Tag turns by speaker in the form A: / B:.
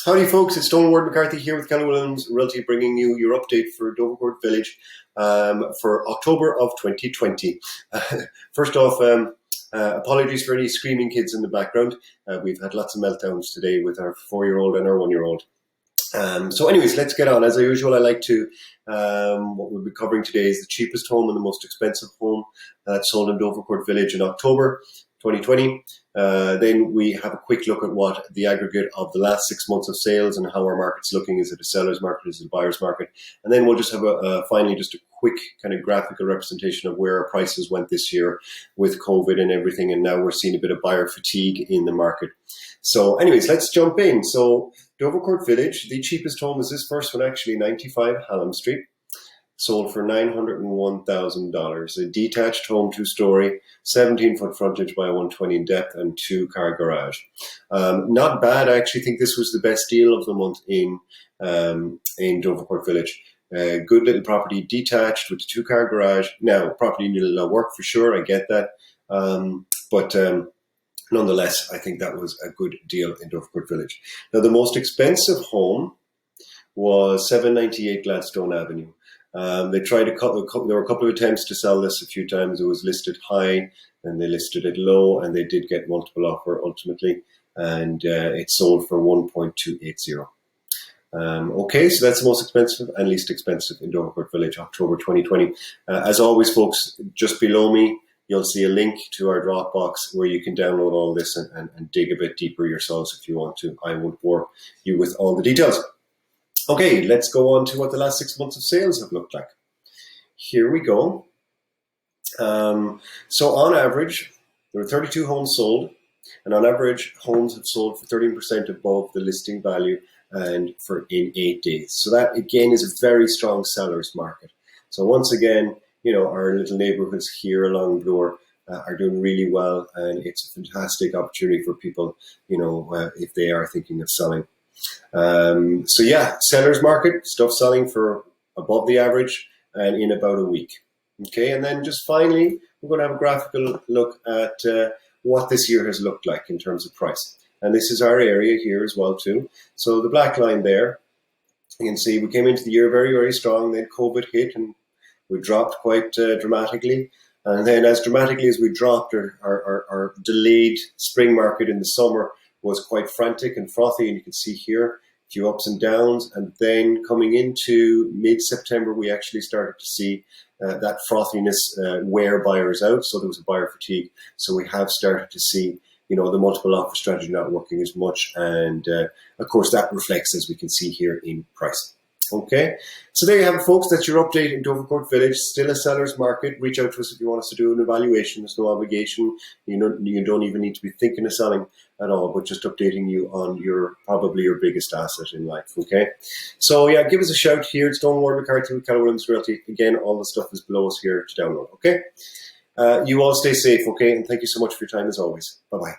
A: Howdy folks, it's Donal McCarthy here with Keller Williams Realty, bringing you your update for Dovercourt Village for October of 2020. First off, apologies for any screaming kids in the background. We've had lots of meltdowns today with our 4-year-old and our 1-year-old. So anyways, let's get on. As usual, I like to, what we'll be covering today is the cheapest home and the most expensive home that's sold in Dovercourt Village in October 2020. Then we have a quick look at what the aggregate of the last 6 months of sales and how our market's looking. Is it a seller's market? Is it a buyer's market? And then we'll just have finally just a quick kind of graphical representation of where our prices went this year with COVID and everything. And now we're seeing a bit of buyer fatigue in the market. So anyways, let's jump in. So Dovercourt Village, the cheapest home is this first one, actually, 95 Hallam Street. Sold for $901,000. A detached home, 2-story, 17-foot frontage by 120 in depth, and 2-car garage. Not bad. I actually think this was the best deal of the month in Dovercourt Village. Good little property, detached with a 2-car garage. Now, property needed a lot of work for sure. I get that, but nonetheless, I think that was a good deal in Dovercourt Village. Now, the most expensive home was 798 Gladstone Avenue. They tried there were a couple of attempts to sell this a few times. It was listed high and they listed it low, and they did get multiple offer ultimately, and it sold for 1.280. Okay, so that's the most expensive and least expensive in Dovercourt Village, October 2020. As always, folks, just below me, you'll see a link to our Dropbox where you can download all this and dig a bit deeper yourselves if you want to. I won't bore you with all the details. Okay, let's go on to what the last 6 months of sales have looked like. Here we go. So on average, there were 32 homes sold, and on average, homes have sold for 13% above the listing value and in 8 days. So that again is a very strong seller's market. So once again, you know, our little neighborhoods here along Bloor are doing really well, and it's a fantastic opportunity for people, you know, if they are thinking of selling. So yeah, seller's market, stuff selling for above the average and in about a week. Okay, and then just finally, we're going to have a graphical look at what this year has looked like in terms of price. And this is our area here as well too. So the black line there, you can see we came into the year very, very strong. Then COVID hit and we dropped quite dramatically. And then as dramatically as we dropped, our delayed spring market in the summer was quite frantic and frothy, and you can see here a few ups and downs. And then coming into mid-September, we actually started to see that frothiness wear buyers out. So there was a buyer fatigue. So we have started to see, you know, the multiple offer strategy not working as much. And of course, that reflects, as we can see here, in price. Okay, so there you have it, folks. That's your update in Dovercourt Village. Still a seller's market. Reach out to us if you want us to do an evaluation. There's no obligation. You know, you don't even need to be thinking of selling at all, but just updating you on probably your biggest asset in life. Okay, so yeah, give us a shout here. It's Donal McCarthy with Keller Williams Realty. Again, all the stuff is below us here to download. Okay, you all stay safe. Okay, and thank you so much for your time as always. Bye bye.